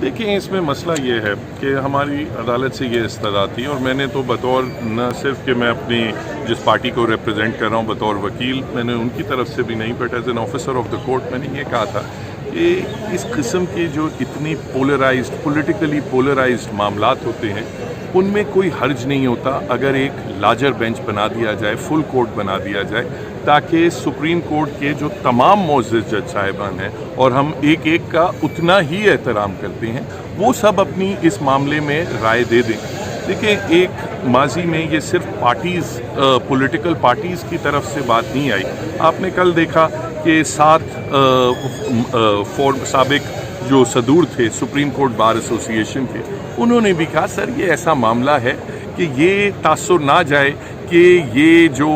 دیکھیں اس میں مسئلہ یہ ہے کہ ہماری عدالت سے یہ استدعا تھی، اور میں نے تو بطور نہ صرف کہ میں اپنی جس پارٹی کو ریپرزینٹ کر رہا ہوں بطور وکیل، میں نے ان کی طرف سے بھی نہیں، but as an officer of the court میں نے یہ کہا تھا کہ اس قسم کے جو اتنی پولیٹیکلی پولرائزڈ معاملات ہوتے ہیں ان میں کوئی حرج نہیں ہوتا اگر ایک لارجر بینچ بنا دیا جائے، فل کورٹ بنا دیا جائے، تاکہ سپریم کورٹ کے جو تمام معزز جج صاحبان ہیں اور ہم ایک ایک کا اتنا ہی احترام کرتے ہیں، وہ سب اپنی اس معاملے میں رائے دے دیں۔ دیکھیں ایک ماضی میں یہ صرف پارٹیز پولیٹیکل پارٹیز کی طرف سے بات نہیں آئی۔ آپ نے کل دیکھا کہ 7 سابق جو صدور تھے سپریم کورٹ بار ایسوسی ایشن کے، انہوں نے بھی کہا سر یہ ایسا معاملہ ہے کہ یہ تاثر نہ جائے کہ یہ جو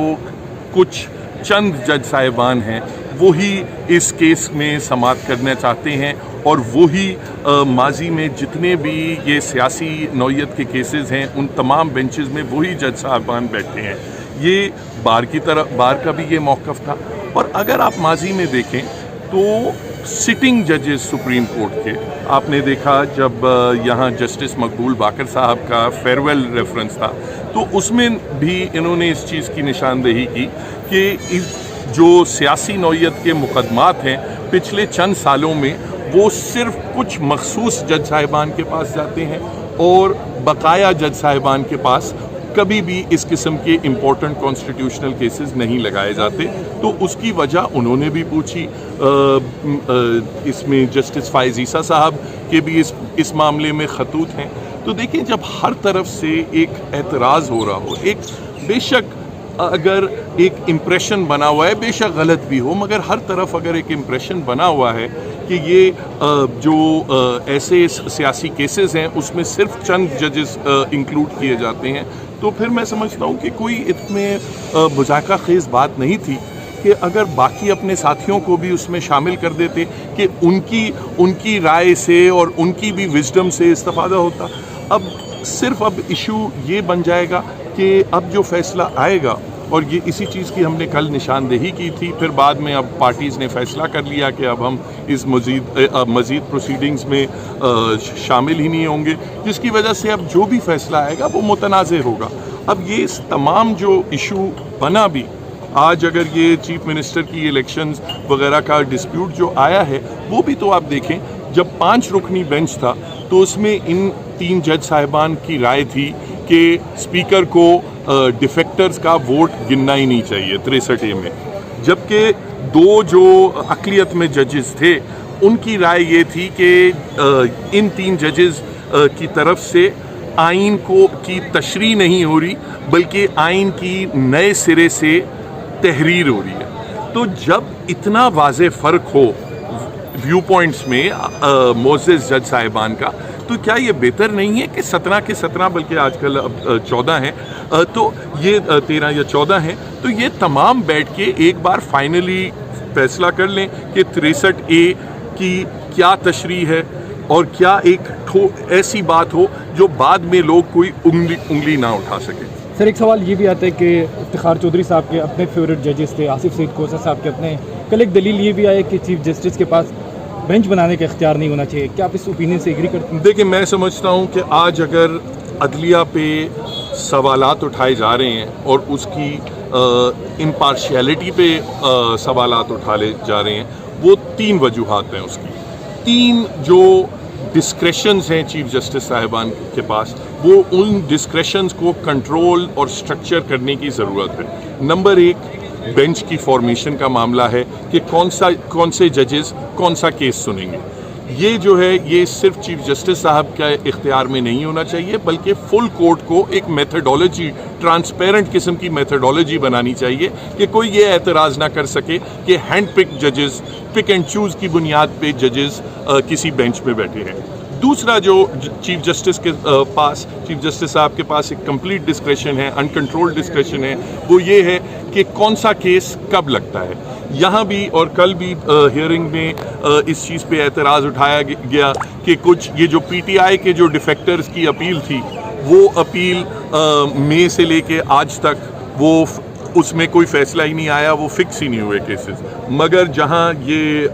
کچھ چند جج صاحبان ہیں وہی اس کیس میں سماعت کرنا چاہتے ہیں، اور وہی ماضی میں جتنے بھی یہ سیاسی نوعیت کے کیسز ہیں ان تمام بینچز میں وہی جج صاحبان بیٹھے ہیں۔ یہ بار کا بھی یہ موقف تھا۔ اور اگر آپ ماضی میں دیکھیں تو سٹنگ ججز سپریم کورٹ کے، آپ نے دیکھا جب یہاں جسٹس مقبول باقر صاحب کا فیئرویل ریفرنس تھا تو اس میں بھی انہوں نے اس چیز کی نشاندہی کی کہ جو سیاسی نوعیت کے مقدمات ہیں پچھلے چند سالوں میں وہ صرف کچھ مخصوص جج صاحبان کے پاس جاتے ہیں اور بقایا جج صاحبان کے پاس کبھی بھی اس قسم کے امپورٹنٹ کانسٹیٹیوشنل کیسز نہیں لگائے جاتے۔ تو اس کی وجہ انہوں نے بھی پوچھی۔ اس میں جسٹس فائز عیسیٰ صاحب کے بھی اس معاملے میں خطوط ہیں۔ تو دیکھیں جب ہر طرف سے ایک اعتراض ہو رہا ہو، ایک بے شک اگر ایک امپریشن بنا ہوا ہے، بے شک غلط بھی ہو، مگر ہر طرف اگر ایک امپریشن بنا ہوا ہے کہ یہ جو ایسے سیاسی کیسز ہیں اس میں صرف چند ججز انکلوڈ کیے جاتے ہیں، تو پھر میں سمجھتا ہوں کہ کوئی اس میں مذاکرہ خیز بات نہیں تھی کہ اگر باقی اپنے ساتھیوں کو بھی اس میں شامل کر دیتے کہ ان کی رائے سے اور ان کی بھی وزڈم سے استفادہ ہوتا۔ اب صرف ایشو یہ بن جائے گا کہ اب جو فیصلہ آئے گا، اور یہ اسی چیز کی ہم نے کل نشاندہی کی تھی، پھر بعد میں اب پارٹیز نے فیصلہ کر لیا کہ اب ہم اس مزید پروسیڈنگز میں شامل ہی نہیں ہوں گے، جس کی وجہ سے اب جو بھی فیصلہ آئے گا وہ متنازع ہوگا۔ اب یہ اس تمام جو ایشو بنا بھی، آج اگر یہ چیف منسٹر کی الیکشنز وغیرہ کا ڈسپیوٹ جو آیا ہے وہ بھی تو آپ دیکھیں، جب 5 رکنی بینچ تھا تو اس میں ان 3 جج صاحبان کی رائے تھی کہ اسپیکر کو ڈیفیکٹرز کا ووٹ گننا ہی نہیں چاہیے 63A میں، جبکہ 2 جو اقلیت میں ججز تھے ان کی رائے یہ تھی کہ ان 3 ججز کی طرف سے آئین کی تشریح نہیں ہو رہی بلکہ آئین کی نئے سرے سے تحریر ہو رہی ہے۔ تو جب اتنا واضح فرق ہو ویو پوائنٹس میں معزز جج صاحبان کا، تو کیا یہ بہتر نہیں ہے کہ 17 کے 17 بلکہ آج کل اب 14 ہیں، تو یہ 13 یا 14 ہیں، تو یہ تمام بیٹھ کے ایک بار فائنلی فیصلہ کر لیں کہ 63A کی کیا تشریح ہے اور کیا ایک ایسی بات ہو جو بعد میں لوگ کوئی انگلی نہ اٹھا سکے۔ سر ایک سوال یہ بھی آتا ہے کہ افتخار چودھری صاحب کے اپنے فیوریٹ ججز تھے، آصف سعید کوثر صاحب کے اپنے، کل ایک دلیل یہ بھی آئی کہ چیف جسٹس کے پاس بینچ بنانے کا اختیار نہیں ہونا چاہیے، کیا آپ اس اوپینین سے ایگری کرتے ہیں؟ دیکھیں میں سمجھتا ہوں کہ آج اگر عدلیہ پہ سوالات اٹھائے جا رہے ہیں اور اس کی امپارشیلٹی پہ سوالات اٹھائے جا رہے ہیں، وہ 3 وجوہات ہیں اس کی۔ 3 جو ڈسکریشنز ہیں چیف جسٹس صاحبان کے پاس، وہ ان ڈسکریشنز کو کنٹرول اور سٹرکچر کرنے کی ضرورت ہے۔ نمبر 1 بینچ کی فارمیشن کا معاملہ ہے کہ کون سے ججز کون سا کیس سنیں گے۔ یہ جو ہے یہ صرف چیف جسٹس صاحب کے اختیار میں نہیں ہونا چاہیے بلکہ فل کورٹ کو ایک میتھڈالوجی، ٹرانسپیرنٹ قسم کی میتھڈالوجی بنانی چاہیے کہ کوئی یہ اعتراض نہ کر سکے کہ ہینڈ پک ججز، پک اینڈ چوز کی بنیاد پہ ججز کسی بینچ میں بیٹھے ہیں۔ دوسرا جو چیف جسٹس صاحب کے پاس ایک کمپلیٹ ڈسکریشن ہے، انکنٹرول ڈسکریشن ہے، وہ یہ ہے کہ کون سا کیس کب لگتا ہے۔ یہاں بھی اور کل بھی ہیئرنگ میں اس چیز پہ اعتراض اٹھایا گیا کہ کچھ یہ جو پی ٹی آئی کے جو ڈیفیکٹرز کی اپیل تھی، وہ اپیل مئی سے لے کے آج تک وہ اس میں کوئی فیصلہ ہی نہیں آیا, وہ فکس ہی نہیں ہوئے کیسز. مگر جہاں یہ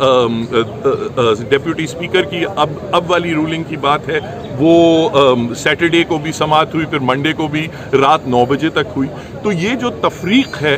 ڈیپیوٹی اسپیکر کی اب والی رولنگ کی بات ہے, وہ سیٹرڈے کو بھی سماعت ہوئی, پھر منڈے کو بھی رات 9 بجے تک ہوئی. تو یہ جو تفریق ہے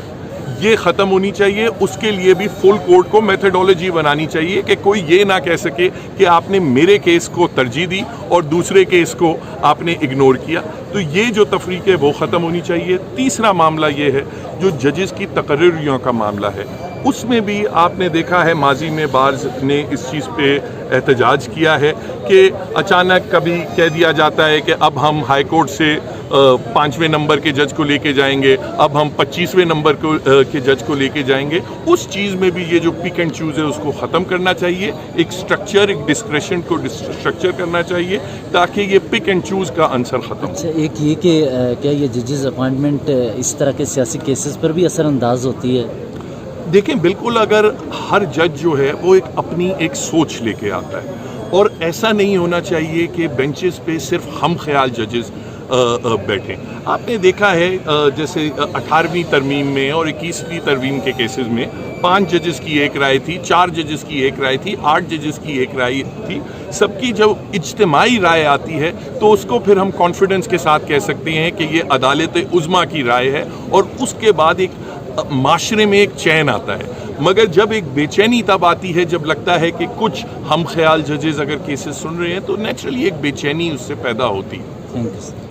یہ ختم ہونی چاہیے. اس کے لیے بھی فل کورٹ کو میتھڈولوجی بنانی چاہیے کہ کوئی یہ نہ کہہ سکے کہ آپ نے میرے کیس کو ترجیح دی اور دوسرے کیس کو آپ نے اگنور کیا. تو یہ جو تفریق ہے وہ ختم ہونی چاہیے. تیسرا معاملہ یہ ہے جو ججز کی تقرریوں کا معاملہ ہے, اس میں بھی آپ نے دیکھا ہے ماضی میں بارز نے اس چیز پہ احتجاج کیا ہے کہ اچانک کبھی کہہ دیا جاتا ہے کہ اب ہم ہائی کورٹ سے 5ویں نمبر کے جج کو لے کے جائیں گے, اب ہم 25ویں نمبر کے جج کو لے کے جائیں گے. اس چیز میں بھی یہ جو پک اینڈ چوز ہے اس کو ختم کرنا چاہیے. ایک سٹرکچر, ایک ڈسکریشن کو سٹرکچر کرنا چاہیے تاکہ یہ پک اینڈ چوز کا عنصر ختم ہو. اچھا, ایک یہ کہ کیا یہ ججز اپوائنٹمنٹ اس طرح کے سیاسی کیسز پر بھی اثر انداز ہوتی ہے؟ دیکھیں بالکل, اگر ہر جج جو ہے وہ اپنی ایک سوچ لے کے آتا ہے, اور ایسا نہیں ہونا چاہیے کہ بینچز پہ صرف ہم خیال ججز بیٹھیں. آپ نے دیکھا ہے جیسے 18ویں ترمیم میں اور 21ویں ترمیم کے کیسز میں 5 ججز کی ایک رائے تھی, 4 ججز کی ایک رائے تھی, 8 ججز کی ایک رائے تھی. سب کی جب اجتماعی رائے آتی ہے تو اس کو پھر ہم کانفیڈنس کے ساتھ کہہ سکتے ہیں کہ یہ عدالت عظمیٰ کی رائے ہے, اور اس کے بعد ایک معاشرے میں ایک چین آتا ہے. مگر جب ایک بے چینی تب آتی ہے جب لگتا ہے کہ کچھ ہم خیال ججز اگر کیسز سن رہے ہیں تو نیچرلی ایک بے چینی اس سے پیدا ہوتی ہے. Thank you.